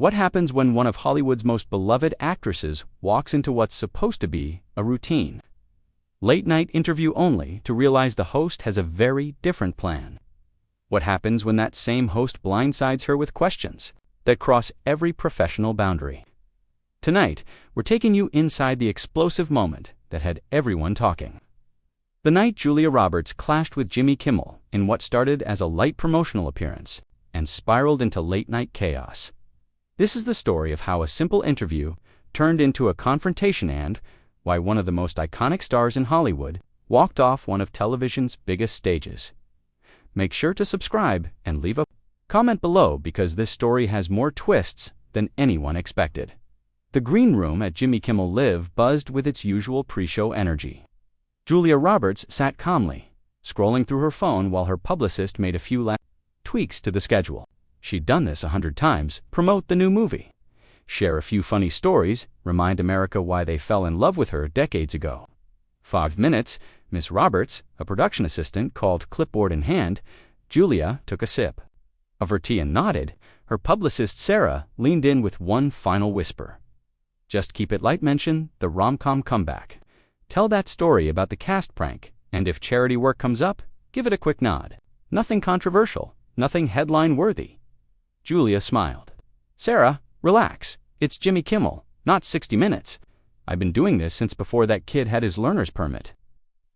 What happens when one of Hollywood's most beloved actresses walks into what's supposed to be a routine? Late-night interview only to realize the host has a very different plan. What happens when that same host blindsides her with questions that cross every professional boundary? Tonight, we're taking you inside the explosive moment that had everyone talking. The night Julia Roberts clashed with Jimmy Kimmel in what started as a light promotional appearance and spiraled into late-night chaos. This is the story of how a simple interview turned into a confrontation and why one of the most iconic stars in Hollywood walked off one of television's biggest stages. Make sure to subscribe and leave a comment below because this story has more twists than anyone expected. The green room at Jimmy Kimmel Live buzzed with its usual pre-show energy. Julia Roberts sat calmly, scrolling through her phone while her publicist made a few tweaks to the schedule. She'd done this 100 times, promote the new movie, share a few funny stories, remind America why they fell in love with her decades ago. 5 minutes, Miss Roberts, a production assistant, called clipboard in hand. Julia took a sip of her tea and nodded. Her publicist Sarah leaned in with one final whisper. Just keep it light, mention the rom-com comeback. Tell that story about the cast prank, and if charity work comes up, give it a quick nod. Nothing controversial, nothing headline-worthy. Julia smiled. Sarah, relax. It's Jimmy Kimmel, not 60 Minutes. I've been doing this since before that kid had his learner's permit.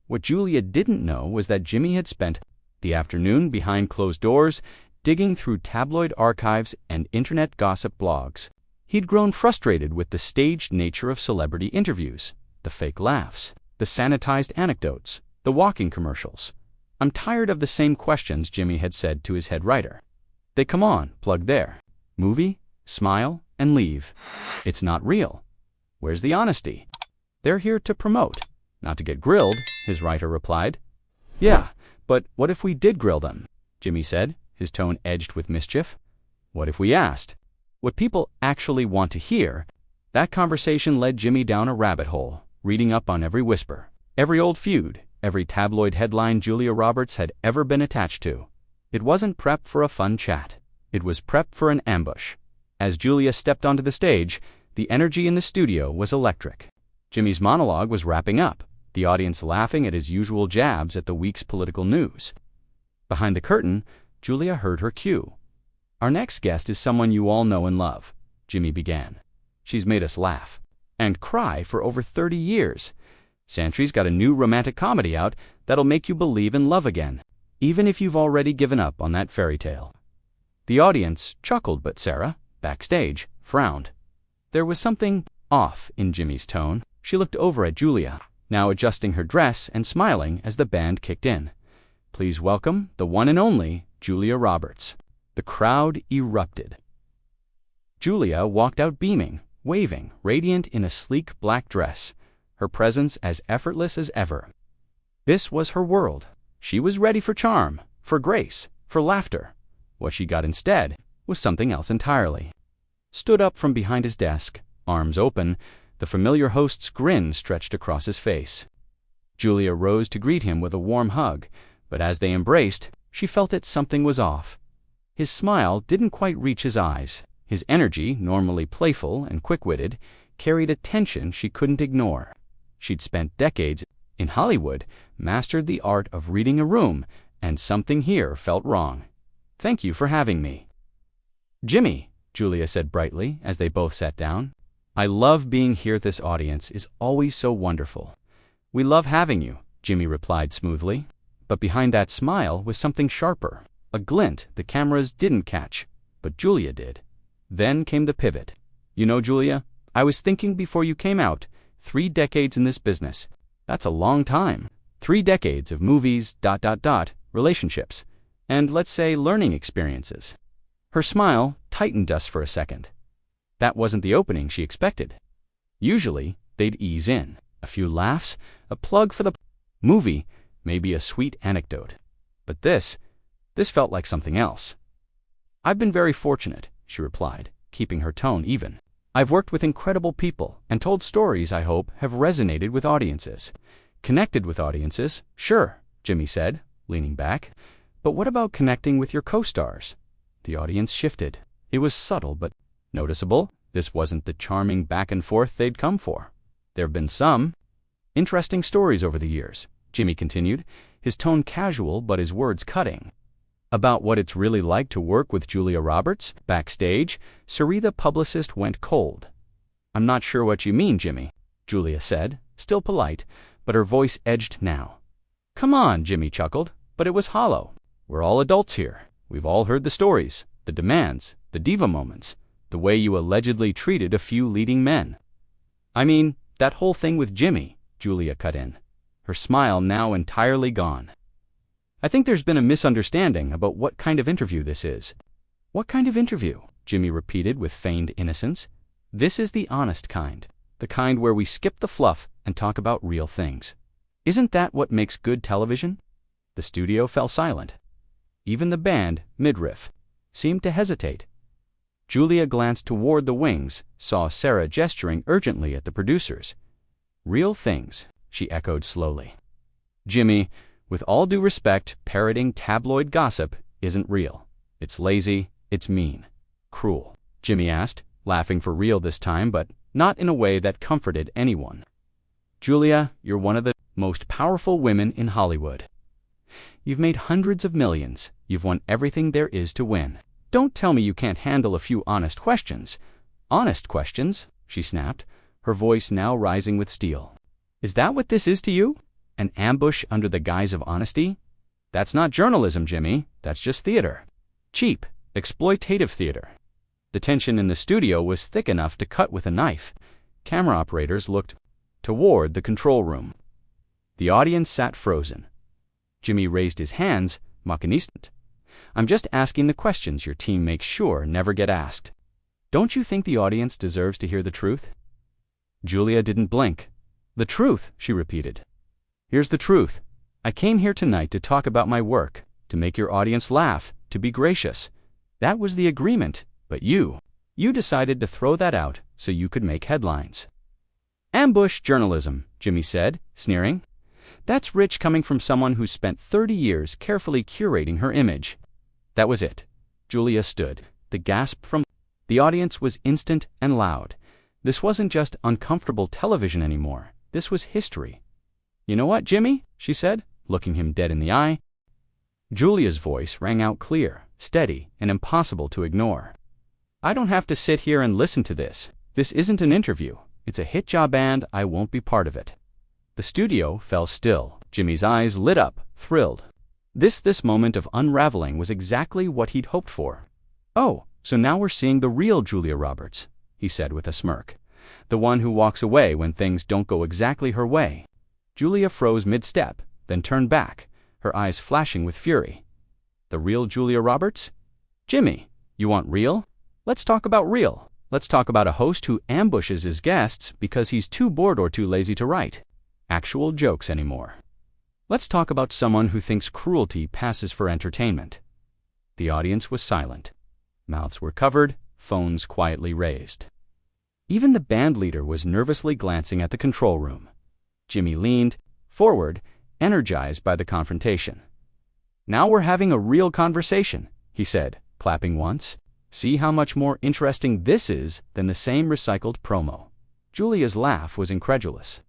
What Julia didn't know was that Jimmy had spent the afternoon behind closed doors, digging through tabloid archives and internet gossip blogs. He'd grown frustrated with the staged nature of celebrity interviews. The fake laughs, the sanitized anecdotes, the walking commercials. I'm tired of the same questions, Jimmy had said to his head writer. They come on, plug there. Movie, smile, and leave. It's not real. Where's the honesty? They're here to promote, not to get grilled, his writer replied. Yeah, but what if we did grill them? Jimmy said, his tone edged with mischief. What if we asked what people actually want to hear? That conversation led Jimmy down a rabbit hole, reading up on every whisper, every old feud, every tabloid headline Julia Roberts had ever been attached to. It wasn't prep for a fun chat. It was prep for an ambush. As Julia stepped onto the stage, the energy in the studio was electric. Jimmy's monologue was wrapping up, the audience laughing at his usual jabs at the week's political news. Behind the curtain, Julia heard her cue. Our next guest is someone you all know and love, Jimmy began. She's made us laugh and cry for over 30 years. Santry's got a new romantic comedy out that'll make you believe in love again, even if you've already given up on that fairy tale. The audience chuckled, but Sarah, backstage, frowned. There was something off in Jimmy's tone. She looked over at Julia, now adjusting her dress and smiling as the band kicked in. Please welcome the one and only Julia Roberts. The crowd erupted. Julia walked out beaming, waving, radiant in a sleek black dress, her presence as effortless as ever. This was her world. She was ready for charm, for grace, for laughter. What she got instead was something else entirely. Stood up from behind his desk, arms open, the familiar host's grin stretched across his face. Julia rose to greet him with a warm hug, but as they embraced, she felt that something was off. His smile didn't quite reach his eyes. His energy, normally playful and quick-witted, carried a tension she couldn't ignore. She'd spent decades in Hollywood, mastered the art of reading a room, and something here felt wrong. Thank you for having me. Jimmy, Julia said brightly as they both sat down. I love being here. This audience is always so wonderful. We love having you, Jimmy replied smoothly. But behind that smile was something sharper, a glint the cameras didn't catch, but Julia did. Then came the pivot. You know, Julia, I was thinking before you came out, 3 decades in this business. That's a long time. 3 decades of movies, relationships, and let's say learning experiences. Her smile tightened just for a second. That wasn't the opening she expected. Usually, they'd ease in. A few laughs, a plug for the movie, maybe a sweet anecdote. But this felt like something else. I've been very fortunate, she replied, keeping her tone even. I've worked with incredible people and told stories I hope have resonated with audiences. Connected with audiences, sure, Jimmy said, leaning back. But what about connecting with your co-stars? The audience shifted. It was subtle, but Noticeable, this wasn't the charming back and forth they'd come for. There have been some interesting stories over the years, Jimmy continued, his tone casual but his words cutting. About what it's really like to work with Julia Roberts. Backstage, Suri the publicist went cold. "I'm not sure what you mean, Jimmy," Julia said, still polite, but her voice edged now. "Come on," Jimmy chuckled, but it was hollow. "We're all adults here. We've all heard the stories, the demands, the diva moments, the way you allegedly treated a few leading men." "I mean, that whole thing with Jimmy," Julia cut in, her smile now entirely gone. "I think there's been a misunderstanding about what kind of interview this is." "What kind of interview?" Jimmy repeated with feigned innocence. "This is the honest kind, the kind where we skip the fluff and talk about real things. Isn't that what makes good television?" The studio fell silent. Even the band, mid-riff, seemed to hesitate. Julia glanced toward the wings, saw Sarah gesturing urgently at the producers. "Real things," she echoed slowly. "Jimmy, with all due respect, parroting tabloid gossip isn't real. It's lazy, it's mean, cruel," Jimmy asked, laughing for real this time, but not in a way that comforted anyone. "Julia, you're one of the most powerful women in Hollywood. You've made hundreds of millions. You've won everything there is to win. Don't tell me you can't handle a few honest questions." "Honest questions?" she snapped, her voice now rising with steel. "Is that what this is to you? An ambush under the guise of honesty? That's not journalism, Jimmy. That's just theater. Cheap, exploitative theater." The tension in the studio was thick enough to cut with a knife. Camera operators looked toward the control room. The audience sat frozen. Jimmy raised his hands, machinist. "I'm just asking the questions your team makes sure never get asked. Don't you think the audience deserves to hear the truth?" Julia didn't blink. "The truth," she repeated. "Here's the truth. I came here tonight to talk about my work, to make your audience laugh, to be gracious. That was the agreement, but you decided to throw that out so you could make headlines." "Ambush journalism," Jimmy said, sneering. "That's rich coming from someone who's spent 30 years carefully curating her image." That was it. Julia stood. The gasp from the audience was instant and loud. This wasn't just uncomfortable television anymore. This was history. "You know what, Jimmy?" she said, looking him dead in the eye. Julia's voice rang out clear, steady, and impossible to ignore. "I don't have to sit here and listen to this. This isn't an interview. It's a hit job and I won't be part of it." The studio fell still. Jimmy's eyes lit up, thrilled. This moment of unraveling was exactly what he'd hoped for. "Oh, so now we're seeing the real Julia Roberts," he said with a smirk. "The one who walks away when things don't go exactly her way." Julia froze mid-step, then turned back, her eyes flashing with fury. "The real Julia Roberts? Jimmy, you want real? Let's talk about real. Let's talk about a host who ambushes his guests because he's too bored or too lazy to write actual jokes anymore. Let's talk about someone who thinks cruelty passes for entertainment." The audience was silent. Mouths were covered, phones quietly raised. Even the band leader was nervously glancing at the control room. Jimmy leaned forward, energized by the confrontation. "Now we're having a real conversation," he said, clapping once. "See how much more interesting this is than the same recycled promo." Julia's laugh was incredulous.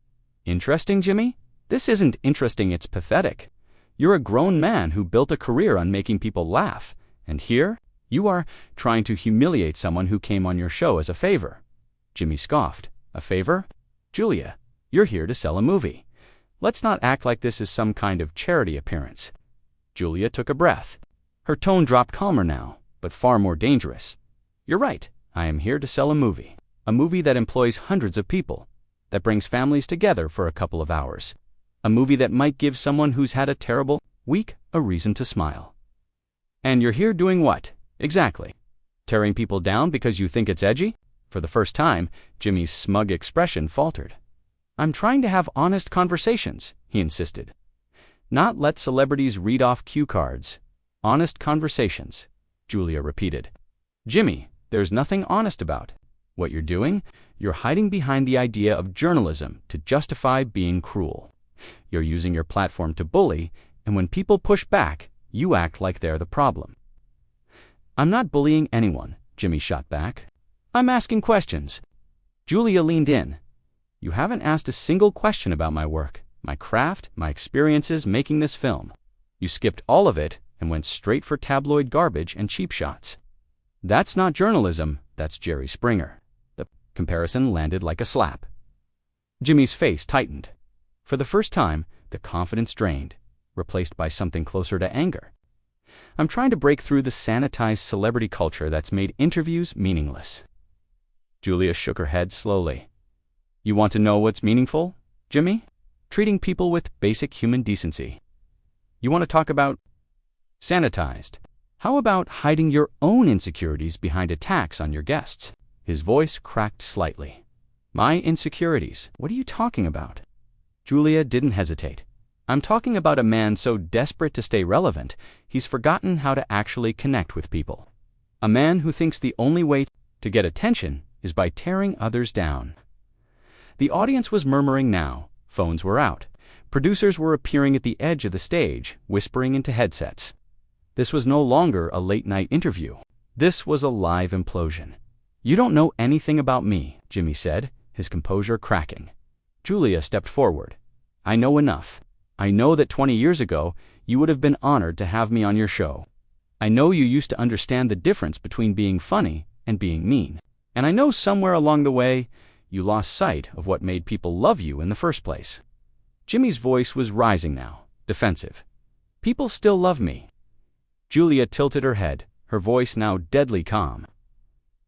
"Interesting, Jimmy? This isn't interesting, it's pathetic. You're a grown man who built a career on making people laugh, and here you are trying to humiliate someone who came on your show as a favor." Jimmy scoffed. "A favor? Julia, you're here to sell a movie. Let's not act like this is some kind of charity appearance." Julia took a breath. Her tone dropped calmer now, but far more dangerous. "You're right. I am here to sell a movie that employs hundreds of people, that brings families together for a couple of hours, a movie that might give someone who's had a terrible week a reason to smile. And you're here doing what, exactly? Tearing people down because you think it's edgy?" For the first time, Jimmy's smug expression faltered. "I'm trying to have honest conversations," he insisted. "Not let celebrities read off cue cards. Honest conversations," Julia repeated. "Jimmy, there's nothing honest about what you're doing. You're hiding behind the idea of journalism to justify being cruel. You're using your platform to bully, and when people push back, you act like they're the problem." "I'm not bullying anyone," Jimmy shot back. I'm asking questions. Julia leaned in. You haven't asked a single question about my work, my craft, my experiences making this film. You skipped all of it and went straight for tabloid garbage and cheap shots. That's not journalism, that's Jerry Springer. The comparison landed like a slap. Jimmy's face tightened. For the first time, the confidence drained, replaced by something closer to anger. I'm trying to break through the sanitized celebrity culture that's made interviews meaningless. Julia shook her head slowly. You want to know what's meaningful, Jimmy? Treating people with basic human decency. You want to talk about sanitized? How about hiding your own insecurities behind attacks on your guests? His voice cracked slightly. My insecurities? What are you talking about? Julia didn't hesitate. I'm talking about a man so desperate to stay relevant, he's forgotten how to actually connect with people. A man who thinks the only way to get attention is by tearing others down. The audience was murmuring now. Phones were out. Producers were appearing at the edge of the stage, whispering into headsets. This was no longer a late-night interview. This was a live implosion. You don't know anything about me, Jimmy said, his composure cracking. Julia stepped forward. I know enough. I know that 20 years ago, you would have been honored to have me on your show. I know you used to understand the difference between being funny and being mean. And I know somewhere along the way, you lost sight of what made people love you in the first place. Jimmy's voice was rising now, defensive. People still love me. Julia tilted her head, her voice now deadly calm.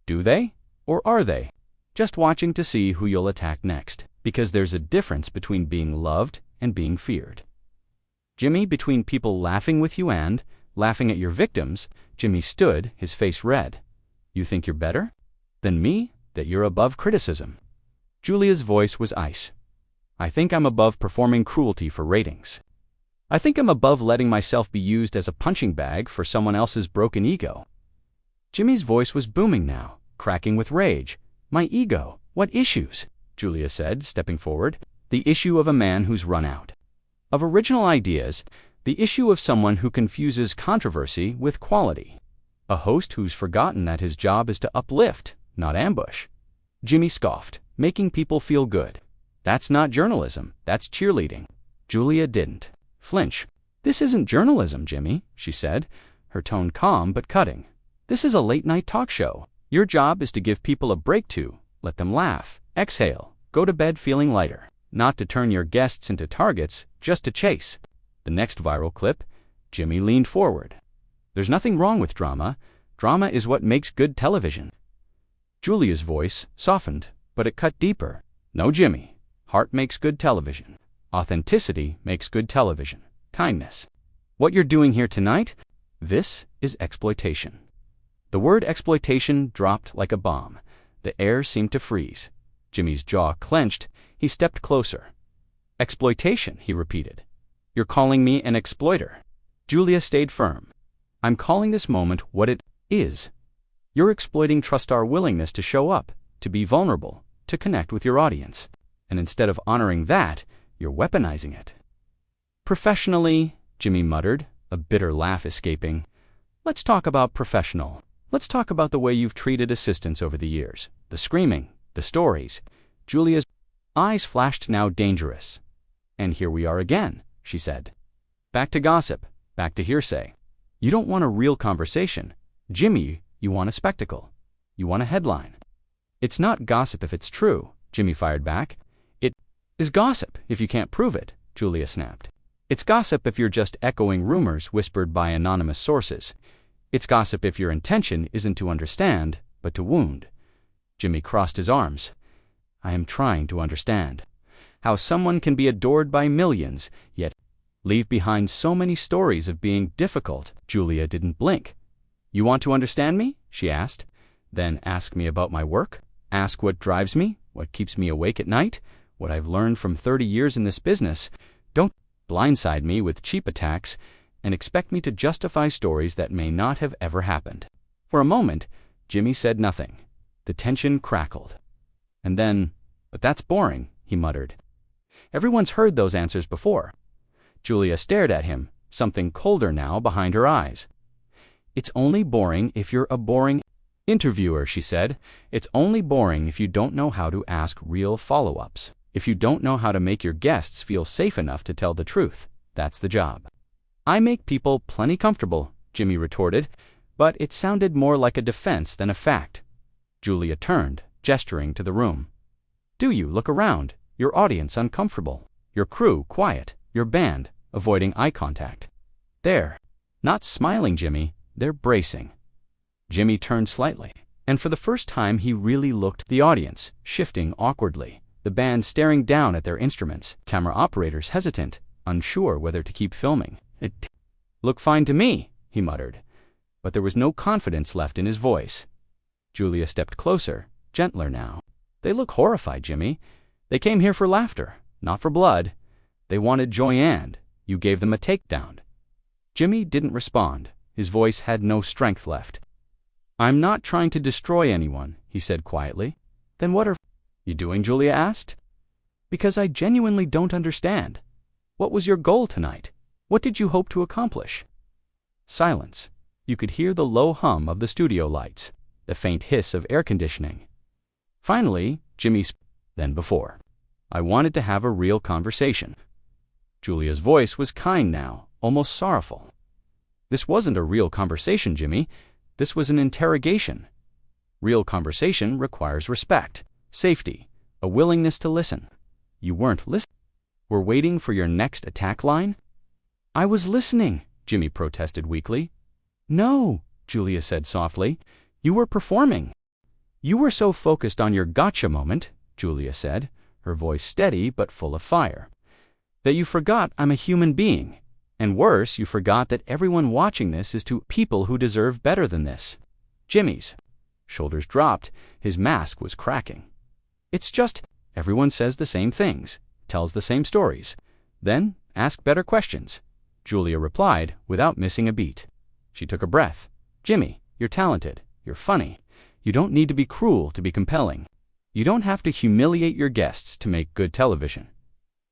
Do they? Or are they? Just watching to see who you'll attack next. Because there's a difference between being loved and being feared. Jimmy, between people laughing with you and laughing at your victims, Jimmy stood, his face red. You think you're better than me? That you're above criticism? Julia's voice was ice. I think I'm above performing cruelty for ratings. I think I'm above letting myself be used as a punching bag for someone else's broken ego. Jimmy's voice was booming now, cracking with rage. My ego? What issues? Julia said, stepping forward. The issue of a man who's run out of original ideas, the issue of someone who confuses controversy with quality, a host who's forgotten that his job is to uplift, not ambush. Jimmy scoffed, making people feel good. That's not journalism, that's cheerleading. Julia didn't flinch. This isn't journalism, Jimmy, she said, her tone calm but cutting. This is a late-night talk show. Your job is to give people a break to, let them laugh, exhale, go to bed feeling lighter, not to turn your guests into targets just to chase. The next viral clip, Jimmy leaned forward. There's nothing wrong with drama. Drama is what makes good television. Julia's voice softened, but it cut deeper. No, Jimmy. Heart makes good television. Authenticity makes good television. Kindness. What you're doing here tonight, this is exploitation. The word exploitation dropped like a bomb. The air seemed to freeze. Jimmy's jaw clenched. He stepped closer. Exploitation, he repeated. You're calling me an exploiter. Julia stayed firm. I'm calling this moment what it is. You're exploiting our willingness to show up, to be vulnerable, to connect with your audience. And instead of honoring that, you're weaponizing it. Professionally, Jimmy muttered, a bitter laugh escaping. Let's talk about professional. Let's talk about the way you've treated assistants over the years. The screaming, the stories. Julia's eyes flashed now dangerous. And here we are again, she said. Back to gossip, back to hearsay. You don't want a real conversation. Jimmy, you want a spectacle. You want a headline. It's not gossip if it's true, Jimmy fired back. It is gossip if you can't prove it, Julia snapped. It's gossip if you're just echoing rumors whispered by anonymous sources. It's gossip if your intention isn't to understand, but to wound. Jimmy crossed his arms. I am trying to understand how someone can be adored by millions, yet leave behind so many stories of being difficult. Julia didn't blink. You want to understand me? She asked. Then ask me about my work. Ask what drives me, what keeps me awake at night, what I've learned from 30 years in this business. Don't blindside me with cheap attacks and expect me to justify stories that may not have ever happened. For a moment, Jimmy said nothing. The tension crackled. And then, but that's boring, he muttered. Everyone's heard those answers before. Julia stared at him, something colder now behind her eyes. It's only boring if you're a boring Interviewer, she said, it's only boring if you don't know how to ask real follow-ups. If you don't know how to make your guests feel safe enough to tell the truth. That's the job. I make people plenty comfortable, Jimmy retorted, but it sounded more like a defense than a fact. Julia turned, gesturing to the room. Do you look around? Your audience uncomfortable. Your crew quiet. Your band avoiding eye contact. They're not smiling, Jimmy. They're bracing. Jimmy turned slightly, and for the first time he really looked at the audience, shifting awkwardly, the band staring down at their instruments, camera operators hesitant, unsure whether to keep filming. It looked fine to me, he muttered, but there was no confidence left in his voice. Julia stepped closer, gentler now. They look horrified, Jimmy. They came here for laughter, not for blood. They wanted joy and you gave them a takedown. Jimmy didn't respond. His voice had no strength left. I'm not trying to destroy anyone, he said quietly. Then what are you doing, Julia asked. Because I genuinely don't understand. What was your goal tonight? What did you hope to accomplish? Silence. You could hear the low hum of the studio lights, the faint hiss of air conditioning. Finally, Jimmy spoke. Than before. I wanted to have a real conversation. Julia's voice was kind now, almost sorrowful. This wasn't a real conversation, Jimmy. This was an interrogation. Real conversation requires respect, safety, a willingness to listen. You weren't listening. Were waiting for your next attack line? I was listening, Jimmy protested weakly. No, Julia said softly. You were performing. You were so focused on your gotcha moment, Julia said, her voice steady but full of fire, that you forgot I'm a human being. And worse, you forgot that everyone watching this is to people who deserve better than this. Jimmy's shoulders dropped. His mask was cracking. It's just, everyone says the same things, tells the same stories. Then, ask better questions, Julia replied without missing a beat. She took a breath. Jimmy, you're talented. You're funny. You don't need to be cruel to be compelling. You don't have to humiliate your guests to make good television.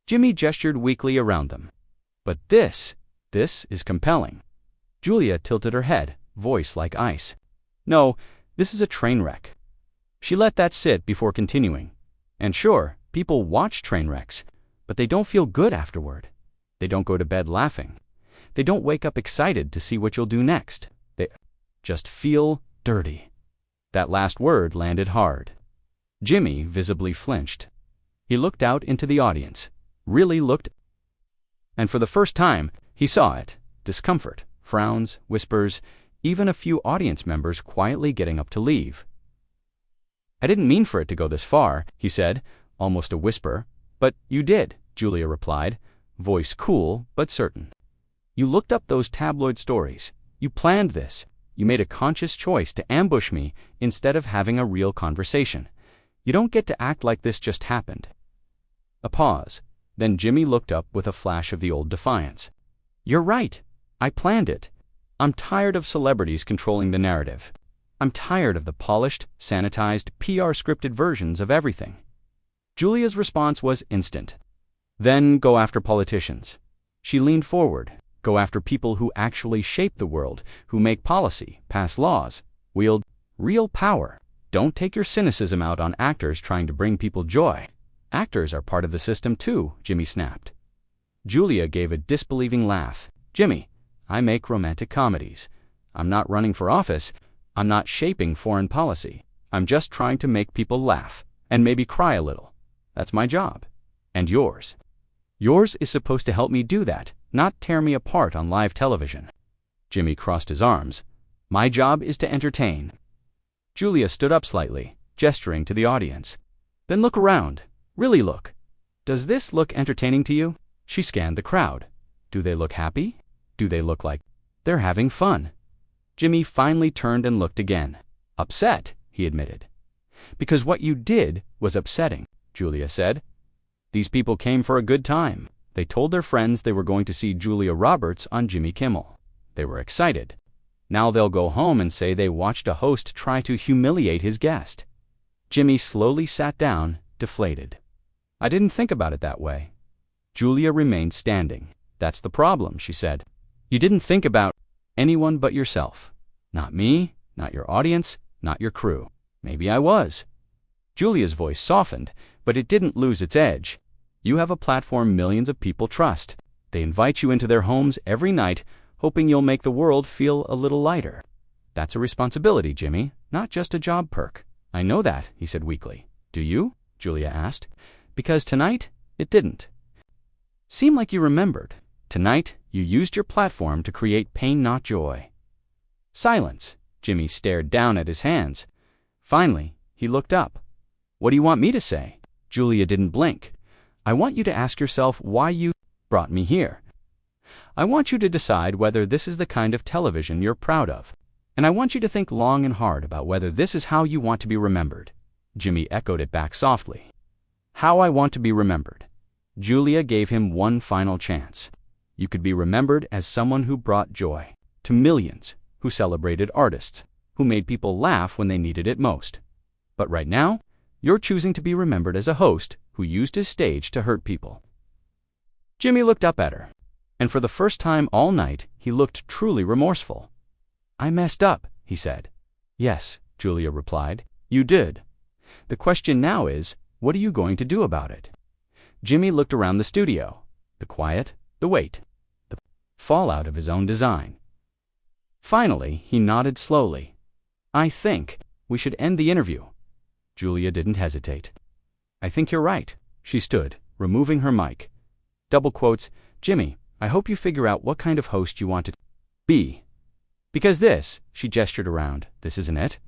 Jimmy gestured weakly around them. But this is compelling. Julia tilted her head, voice like ice. No, this is a train wreck. She let that sit before continuing. And sure, people watch train wrecks, but they don't feel good afterward. They don't go to bed laughing. They don't wake up excited to see what you'll do next. They just feel dirty. That last word landed hard. Jimmy visibly flinched. He looked out into the audience, really looked, and for the first time, he saw it. Discomfort, frowns, whispers, even a few audience members quietly getting up to leave. I didn't mean for it to go this far, he said, almost a whisper. But you did, Julia replied, voice cool but certain. You looked up those tabloid stories. You planned this. You made a conscious choice to ambush me instead of having a real conversation. You don't get to act like this just happened. A pause. Then Jimmy looked up with a flash of the old defiance. You're right. I planned it. I'm tired of celebrities controlling the narrative. I'm tired of the polished, sanitized, PR-scripted versions of everything. Julia's response was instant. Then go after politicians. She leaned forward. Go after people who actually shape the world, who make policy, pass laws, wield real power. Don't take your cynicism out on actors trying to bring people joy. Actors are part of the system too, Jimmy snapped. Julia gave a disbelieving laugh. Jimmy, I make romantic comedies. I'm not running for office. I'm not shaping foreign policy. I'm just trying to make people laugh and maybe cry a little. That's my job. And yours. Yours is supposed to help me do that, not tear me apart on live television. Jimmy crossed his arms. My job is to entertain. Julia stood up slightly, gesturing to the audience. Then look around. Really look. Does this look entertaining to you? She scanned the crowd. Do they look happy? Do they look like they're having fun? Jimmy finally turned and looked again. Upset, he admitted. Because what you did was upsetting, Julia said. These people came for a good time. They told their friends they were going to see Julia Roberts on Jimmy Kimmel. They were excited. Now they'll go home and say they watched a host try to humiliate his guest. Jimmy slowly sat down, deflated. I didn't think about it that way. Julia remained standing. That's the problem, she said. You didn't think about anyone but yourself. Not me, not your audience, not your crew. Maybe I was. Julia's voice softened, but it didn't lose its edge. You have a platform millions of people trust. They invite you into their homes every night, hoping you'll make the world feel a little lighter. That's a responsibility, Jimmy, not just a job perk. I know that, he said weakly. Do you? Julia asked. Because tonight, it didn't. Seemed like you remembered. Tonight, you used your platform to create pain, not joy. Silence. Jimmy stared down at his hands. Finally, he looked up. What do you want me to say? Julia didn't blink. I want you to ask yourself why you brought me here. I want you to decide whether this is the kind of television you're proud of. And I want you to think long and hard about whether this is how you want to be remembered. Jimmy echoed it back softly. How I want to be remembered. Julia gave him one final chance. You could be remembered as someone who brought joy to millions, who celebrated artists, who made people laugh when they needed it most. But right now, you're choosing to be remembered as a host who used his stage to hurt people. Jimmy looked up at her, and for the first time all night, he looked truly remorseful. I messed up, he said. Yes, Julia replied. You did. The question now is, what are you going to do about it? Jimmy looked around the studio. The quiet, the weight, the fallout of his own design. Finally, he nodded slowly. I think we should end the interview. Julia didn't hesitate. I think you're right. She stood, removing her mic. Double quotes, Jimmy, I hope you figure out what kind of host you want to be. Because this, she gestured around, this isn't it?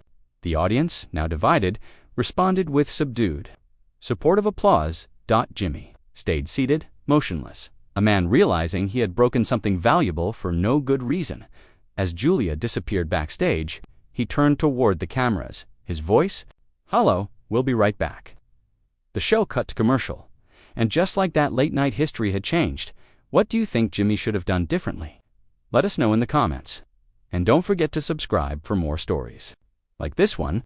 The audience, now divided, responded with subdued, supportive applause. Jimmy stayed seated, motionless, a man realizing he had broken something valuable for no good reason. As Julia disappeared backstage, he turned toward the cameras, his voice, Hello, we'll be right back. The show cut to commercial, and just like that, late-night history had changed. What do you think Jimmy should have done differently? Let us know in the comments. And don't forget to subscribe for more stories like this one